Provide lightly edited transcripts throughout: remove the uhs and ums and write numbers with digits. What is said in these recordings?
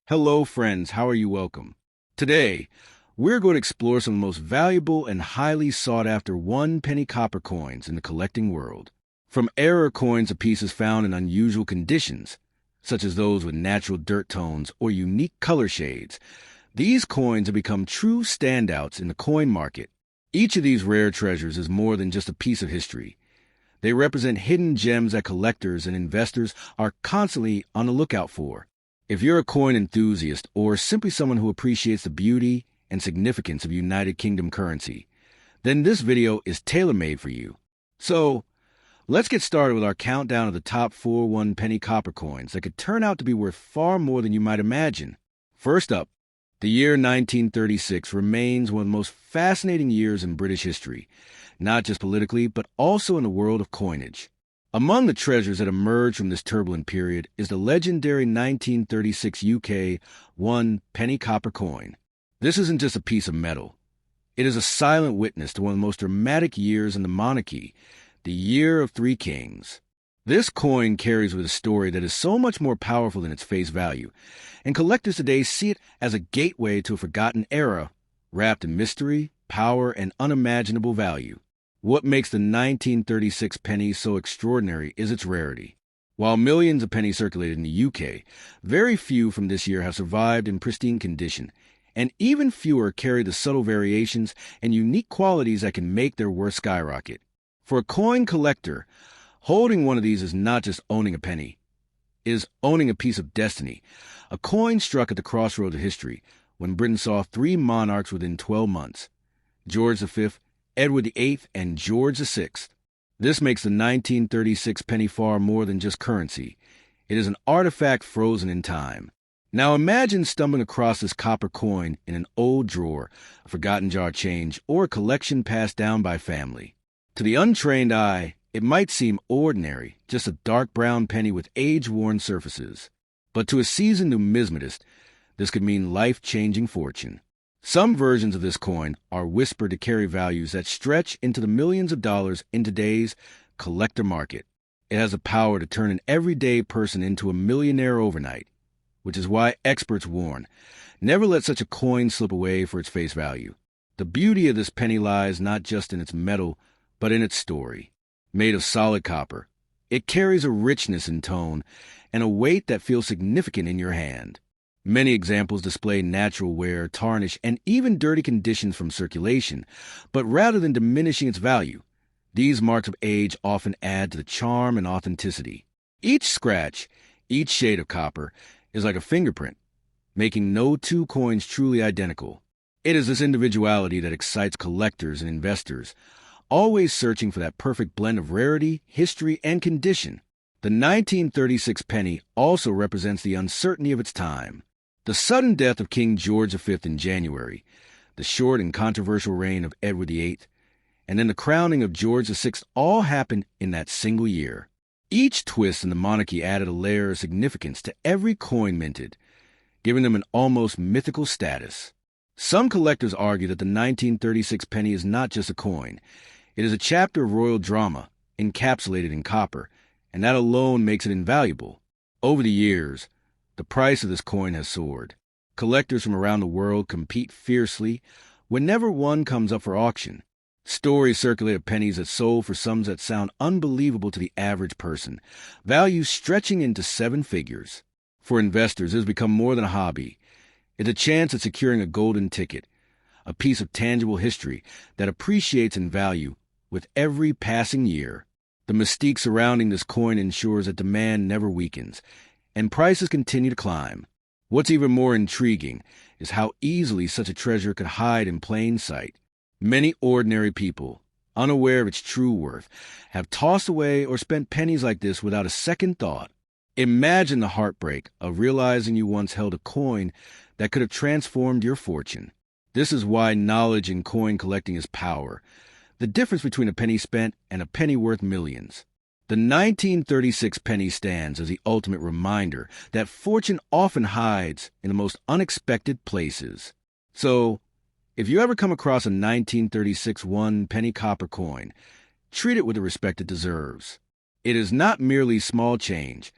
Hello, friends. How are you? Welcome. Today, we're going to explore some of the most valuable and highly sought-after one-penny copper coins in the collecting world. From error coins to pieces found in unusual conditions, such as those with natural dirt tones or unique color shades, these coins have become true standouts in the coin market. Each of these rare treasures is more than just a piece of history. They represent hidden gems that collectors and investors are constantly on the lookout for. If you're a coin enthusiast or simply someone who appreciates the beauty and significance of United Kingdom currency, then this video is tailor-made for you. So, let's get started with our countdown of the top 4 one-penny copper coins that could turn out to be worth far more than you might imagine. First up, the year 1936 remains one of the most fascinating years in British history, not just politically, but also in the world of coinage. Among the treasures that emerged from this turbulent period is the legendary 1936 UK one-penny copper coin. This isn't just a piece of metal. It is a silent witness to one of the most dramatic years in the monarchy, the Year of Three Kings. This coin carries with a story that is so much more powerful than its face value, and collectors today see it as a gateway to a forgotten era, wrapped in mystery, power, and unimaginable value. What makes the 1936 penny so extraordinary is its rarity. While millions of pennies circulated in the UK, very few from this year have survived in pristine condition, and even fewer carry the subtle variations and unique qualities that can make their worth skyrocket. For a coin collector, holding one of these is not just owning a penny. It is owning a piece of destiny, a coin struck at the crossroads of history when Britain saw 3 monarchs within 12 months: George V, Edward VIII, and George VI. This makes the 1936 penny far more than just currency. It is an artifact frozen in time. Now imagine stumbling across this copper coin in an old drawer, a forgotten jar of change, or a collection passed down by family. To the untrained eye, it might seem ordinary, just a dark brown penny with age-worn surfaces. But to a seasoned numismatist, this could mean life-changing fortune. Some versions of this coin are whispered to carry values that stretch into the millions of dollars in today's collector market. It has the power to turn an everyday person into a millionaire overnight, which is why experts warn, never let such a coin slip away for its face value. The beauty of this penny lies not just in its metal, but in its story. Made of solid copper, it carries a richness in tone and a weight that feels significant in your hand. Many examples display natural wear, tarnish, and even dirty conditions from circulation, but rather than diminishing its value, these marks of age often add to the charm and authenticity. Each scratch, each shade of copper, is like a fingerprint, making no two coins truly identical. It is this individuality that excites collectors and investors, always searching for that perfect blend of rarity, history, and condition. The 1936 penny also represents the uncertainty of its time. The sudden death of King George V in January, the short and controversial reign of Edward VIII, and then the crowning of George VI all happened in that single year. Each twist in the monarchy added a layer of significance to every coin minted, giving them an almost mythical status. Some collectors argue that the 1936 penny is not just a coin. It is a chapter of royal drama, encapsulated in copper, and that alone makes it invaluable. Over the years, the price of this coin has soared. Collectors from around the world compete fiercely whenever one comes up for auction. Stories circulate of pennies that sold for sums that sound unbelievable to the average person, values stretching into 7 figures. For investors, it has become more than a hobby. It's a chance at securing a golden ticket, a piece of tangible history that appreciates in value with every passing year. The mystique surrounding this coin ensures that demand never weakens, and prices continue to climb. What's even more intriguing is how easily such a treasure could hide in plain sight. Many ordinary people, unaware of its true worth, have tossed away or spent pennies like this without a second thought. Imagine the heartbreak of realizing you once held a coin that could have transformed your fortune. This is why knowledge in coin collecting is power, the difference between a penny spent and a penny worth millions. The 1936 penny stands as the ultimate reminder that fortune often hides in the most unexpected places. So, if you ever come across a 1936 one-penny copper coin, treat it with the respect it deserves. It is not merely small change.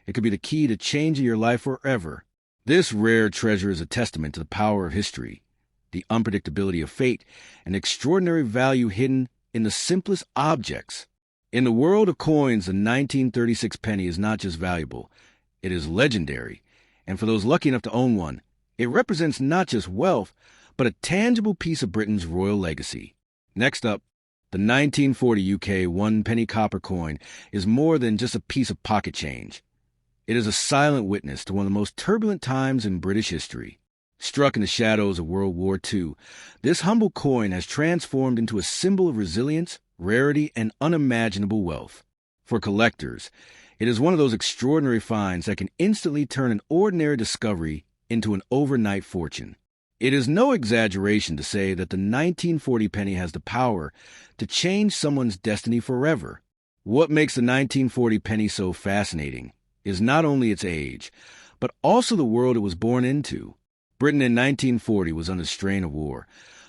It could be the key to changing your life forever. This rare treasure is a testament to the power of history, the unpredictability of fate, and extraordinary value hidden in the simplest objects. In the world of coins, the 1936 penny is not just valuable, it is legendary. And for those lucky enough to own one, it represents not just wealth, but a tangible piece of Britain's royal legacy. Next up, the 1940 UK one-penny copper coin is more than just a piece of pocket change. It is a silent witness to one of the most turbulent times in British history. Struck in the shadows of World War II, this humble coin has transformed into a symbol of resilience, rarity, and unimaginable wealth. For collectors, it is one of those extraordinary finds that can instantly turn an ordinary discovery into an overnight fortune. It is no exaggeration to say that the 1940 penny has the power to change someone's destiny forever. What makes the 1940 penny so fascinating is not only its age, but also the world it was born into. Britain in 1940 was under the strain of war,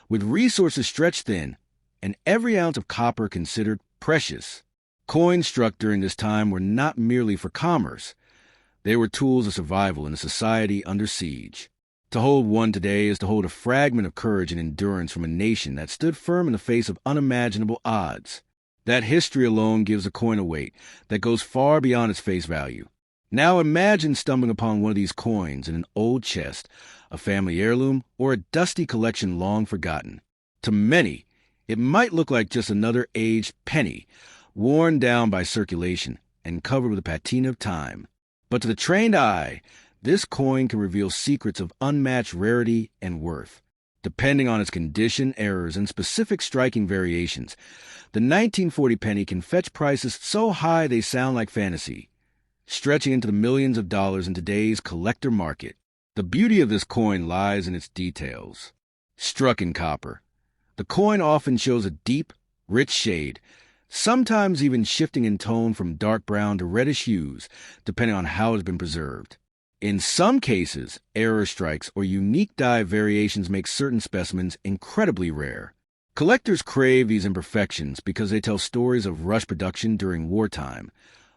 with resources stretched thin and every ounce of copper considered precious. Coins struck during this time were not merely for commerce. They were tools of survival in a society under siege. To hold one today is to hold a fragment of courage and endurance from a nation that stood firm in the face of unimaginable odds. That history alone gives a coin a weight that goes far beyond its face value. Now imagine stumbling upon one of these coins in an old chest, a family heirloom, or a dusty collection long forgotten. To many, it might look like just another aged penny, worn down by circulation and covered with a patina of time. But to the trained eye, this coin can reveal secrets of unmatched rarity and worth. Depending on its condition, errors, and specific striking variations, the 1940 penny can fetch prices so high they sound like fantasy, stretching into the millions of dollars in today's collector market. The beauty of this coin lies in its details. Struck in copper, the coin often shows a deep, rich shade, sometimes even shifting in tone from dark brown to reddish hues, depending on how it has been preserved. In some cases, error strikes or unique dye variations make certain specimens incredibly rare. Collectors crave these imperfections because they tell stories of rush production during wartime,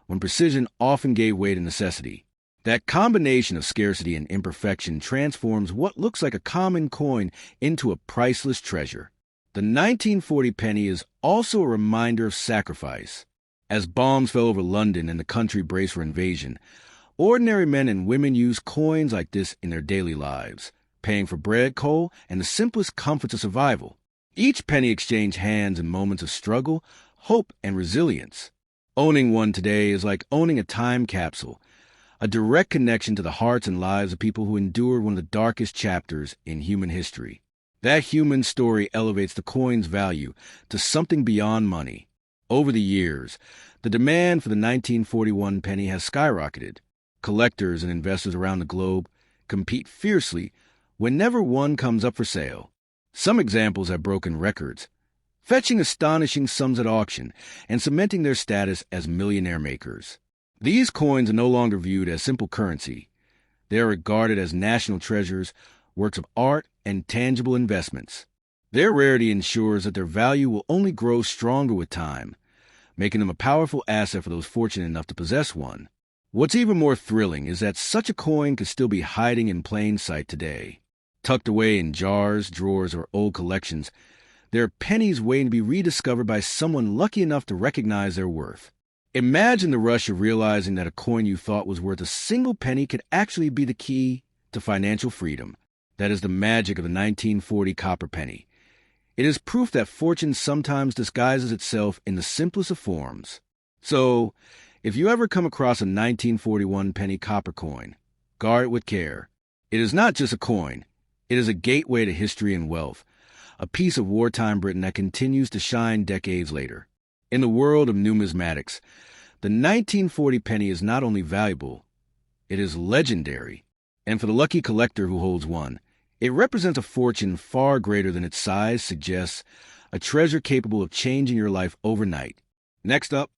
when precision often gave way to necessity. That combination of scarcity and imperfection transforms what looks like a common coin into a priceless treasure. The 1940 penny is also a reminder of sacrifice. As bombs fell over London and the country braced for invasion, ordinary men and women used coins like this in their daily lives, paying for bread, coal, and the simplest comforts of survival. Each penny exchanged hands in moments of struggle, hope, and resilience. Owning one today is like owning a time capsule, a direct connection to the hearts and lives of people who endured one of the darkest chapters in human history. That human story elevates the coin's value to something beyond money. Over the years, the demand for the 1941 penny has skyrocketed. Collectors and investors around the globe compete fiercely whenever one comes up for sale. Some examples have broken records, fetching astonishing sums at auction and cementing their status as millionaire makers. These coins are no longer viewed as simple currency. They are regarded as national treasures, works of art, and tangible investments. Their rarity ensures that their value will only grow stronger with time, making them a powerful asset for those fortunate enough to possess one. What's even more thrilling is that such a coin could still be hiding in plain sight today. Tucked away in jars, drawers, or old collections, there are pennies waiting to be rediscovered by someone lucky enough to recognize their worth. Imagine the rush of realizing that a coin you thought was worth a single penny could actually be the key to financial freedom. That is the magic of the 1940 copper penny. It is proof that fortune sometimes disguises itself in the simplest of forms. So, if you ever come across a 1941 penny copper coin, guard it with care. It is not just a coin. It is a gateway to history and wealth, a piece of wartime Britain that continues to shine decades later. In the world of numismatics, the 1940 penny is not only valuable, it is legendary. And for the lucky collector who holds one, it represents a fortune far greater than its size suggests, a treasure capable of changing your life overnight. Next up,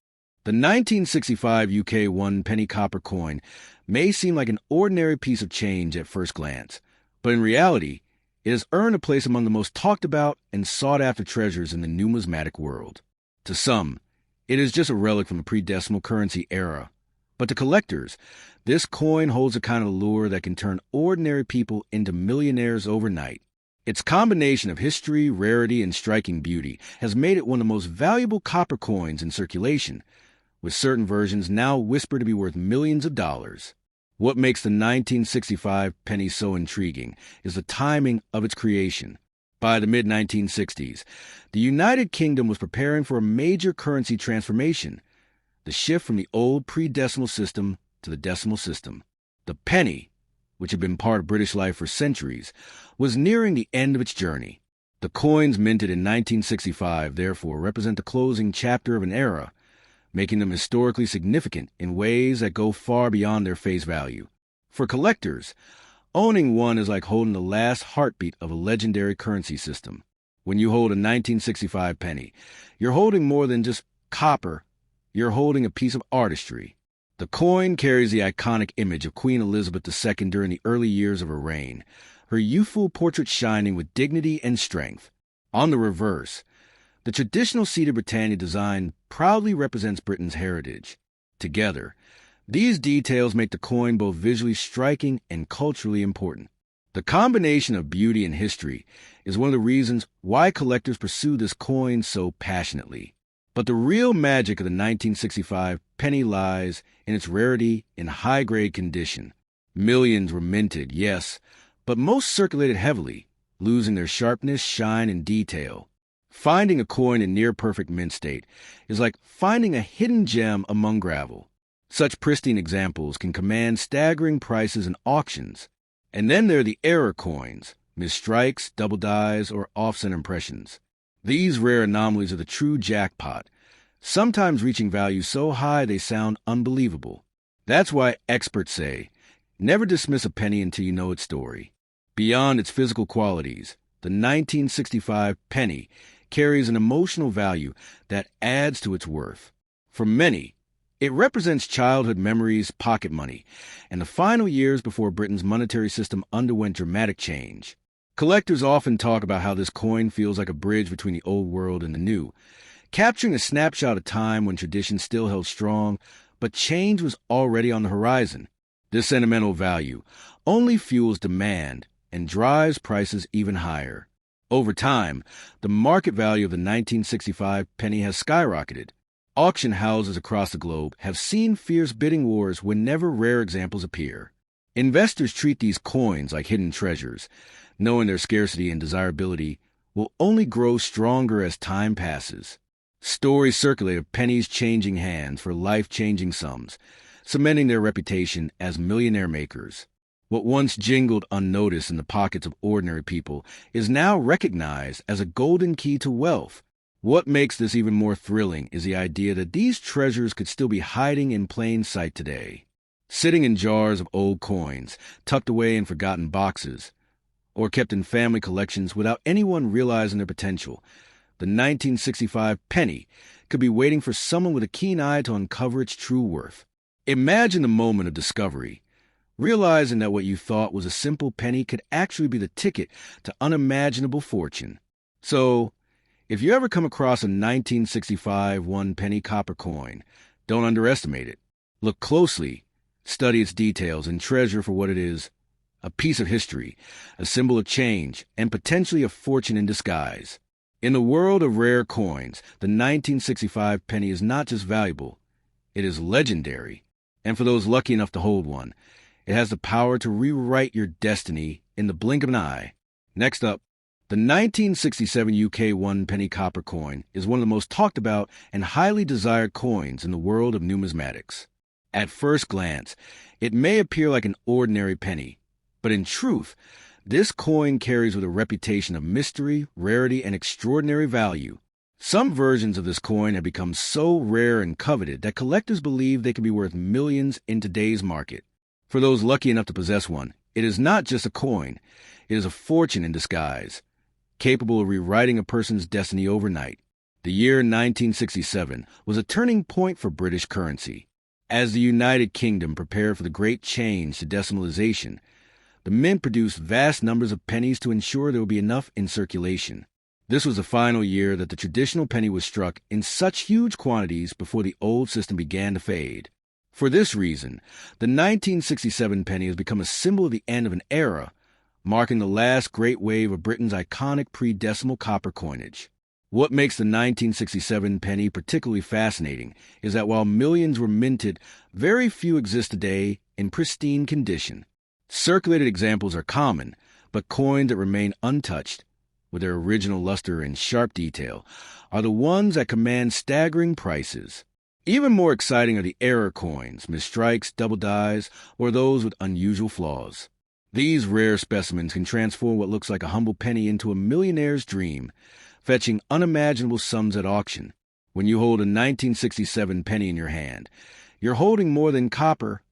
the 1965 UK one-penny copper coin may seem like an ordinary piece of change at first glance, but in reality, it has earned a place among the most talked about and sought-after treasures in the numismatic world. To some, it is just a relic from the pre-decimal currency era, But to collectors, this coin holds a kind of allure that can turn ordinary people into millionaires overnight. Its combination of history, rarity, and striking beauty has made it one of the most valuable copper coins in circulation, with certain versions now whispered to be worth millions of dollars. What makes the 1965 penny so intriguing is the timing of its creation. By the mid-1960s, the United Kingdom was preparing for a major currency transformation, the shift from the old pre-decimal system to the decimal system. The penny, which had been part of British life for centuries, was nearing the end of its journey. The coins minted in 1965, therefore, represent the closing chapter of an era, making them historically significant in ways that go far beyond their face value. For collectors, owning one is like holding the last heartbeat of a legendary currency system. When you hold a 1965 penny, you're holding more than just copper. You're holding a piece of artistry. The coin carries the iconic image of Queen Elizabeth II during the early years of her reign, her youthful portrait shining with dignity and strength. On the reverse, the traditional seated Britannia design proudly represents Britain's heritage. Together, these details make the coin both visually striking and culturally important. The combination of beauty and history is one of the reasons why collectors pursue this coin so passionately. But the real magic of the 1965 penny lies in its rarity and high-grade condition. Millions were minted, yes, but most circulated heavily, losing their sharpness, shine, and detail. Finding a coin in near-perfect mint state is like finding a hidden gem among gravel. Such pristine examples can command staggering prices in auctions. And then there are the error coins, misstrikes, double dies, or offset impressions. These rare anomalies are the true jackpot, sometimes reaching values so high they sound unbelievable. That's why experts say, never dismiss a penny until you know its story. Beyond its physical qualities, the 1965 penny carries an emotional value that adds to its worth. For many, it represents childhood memories, pocket money, and the final years before Britain's monetary system underwent dramatic change. Collectors often talk about how this coin feels like a bridge between the old world and the new, capturing a snapshot of time when tradition still held strong, but change was already on the horizon. This sentimental value only fuels demand and drives prices even higher. Over time, the market value of the 1965 penny has skyrocketed. Auction houses across the globe have seen fierce bidding wars whenever rare examples appear. Investors treat these coins like hidden treasures, knowing their scarcity and desirability will only grow stronger as time passes. Stories circulate of pennies changing hands for life-changing sums, cementing their reputation as millionaire makers. What once jingled unnoticed in the pockets of ordinary people is now recognized as a golden key to wealth. What makes this even more thrilling is the idea that these treasures could still be hiding in plain sight today, sitting in jars of old coins, tucked away in forgotten boxes, or kept in family collections without anyone realizing their potential. The 1965 penny could be waiting for someone with a keen eye to uncover its true worth. Imagine the moment of discovery, realizing that what you thought was a simple penny could actually be the ticket to unimaginable fortune. So, if you ever come across a 1965 one-penny copper coin, don't underestimate it. Look closely, study its details, and treasure for what it is: a piece of history, a symbol of change, and potentially a fortune in disguise. In the world of rare coins, the 1965 penny is not just valuable, it is legendary. And for those lucky enough to hold one, it has the power to rewrite your destiny in the blink of an eye. Next up, the 1967 UK one-penny copper coin is one of the most talked about and highly desired coins in the world of numismatics. At first glance, it may appear like an ordinary penny, but in truth, this coin carries with a reputation of mystery, rarity, and extraordinary value. Some versions of this coin have become so rare and coveted that collectors believe they could be worth millions in today's market. For those lucky enough to possess one, it is not just a coin, it is a fortune in disguise, capable of rewriting a person's destiny overnight. The year 1967 was a turning point for British currency. As the United Kingdom prepared for the great change to decimalization, the mint produced vast numbers of pennies to ensure there would be enough in circulation. This was the final year that the traditional penny was struck in such huge quantities before the old system began to fade. For this reason, the 1967 penny has become a symbol of the end of an era, marking the last great wave of Britain's iconic pre-decimal copper coinage. What makes the 1967 penny particularly fascinating is that while millions were minted, very few exist today in pristine condition. Circulated examples are common, but coins that remain untouched, with their original luster and sharp detail, are the ones that command staggering prices. Even more exciting are the error coins, misstrikes, double dies, or those with unusual flaws. These rare specimens can transform what looks like a humble penny into a millionaire's dream, fetching unimaginable sums at auction. When you hold a 1967 penny in your hand, you're holding more than copper,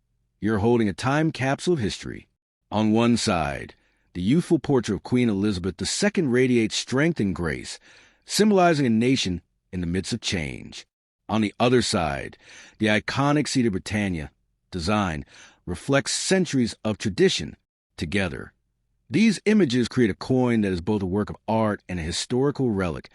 you're holding a time capsule of history. On one side, the youthful portrait of Queen Elizabeth II radiates strength and grace, symbolizing a nation in the midst of change. On the other side, the iconic seat of Britannia design reflects centuries of tradition together. These images create a coin that is both a work of art and a historical relic,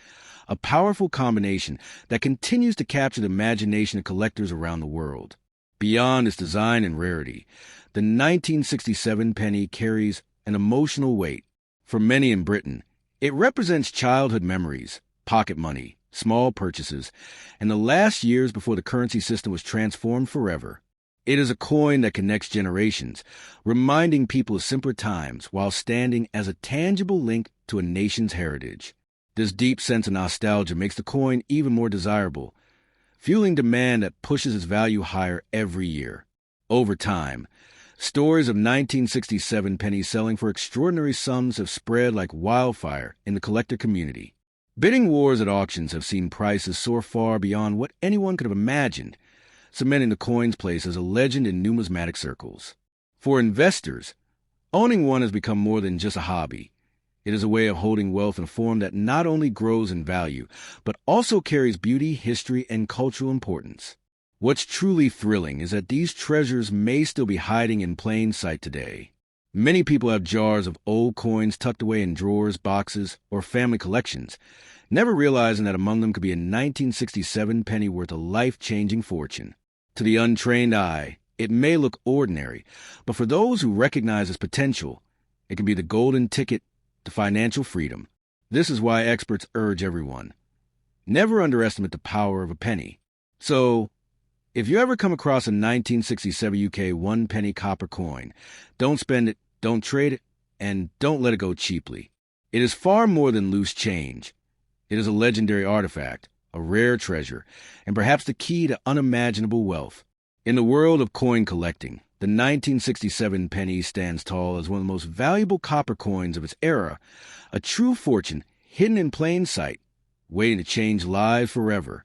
a powerful combination that continues to capture the imagination of collectors around the world. Beyond its design and rarity, the 1967 penny carries an emotional weight. For many in Britain, it represents childhood memories, pocket money, small purchases, and the last years before the currency system was transformed forever. It is a coin that connects generations, reminding people of simpler times while standing as a tangible link to a nation's heritage. This deep sense of nostalgia makes the coin even more desirable, fueling demand that pushes its value higher every year. Over time, stories of 1967 pennies selling for extraordinary sums have spread like wildfire in the collector community. Bidding wars at auctions have seen prices soar far beyond what anyone could have imagined, cementing the coin's place as a legend in numismatic circles. For investors, owning one has become more than just a hobby. It is a way of holding wealth in a form that not only grows in value, but also carries beauty, history, and cultural importance. What's truly thrilling is that these treasures may still be hiding in plain sight today. Many people have jars of old coins tucked away in drawers, boxes, or family collections, never realizing that among them could be a 1967 penny worth a life-changing fortune. To the untrained eye, it may look ordinary, but for those who recognize its potential, it can be the golden ticket to financial freedom. This is why experts urge everyone: never underestimate the power of a penny. So, if you ever come across a 1967 UK 1 penny copper coin, don't spend it, don't trade it, and don't let it go cheaply. It is far more than loose change. It is a legendary artifact, a rare treasure, and perhaps the key to unimaginable wealth. In the world of coin collecting, the 1967 penny stands tall as one of the most valuable copper coins of its era, a true fortune hidden in plain sight, waiting to change lives forever.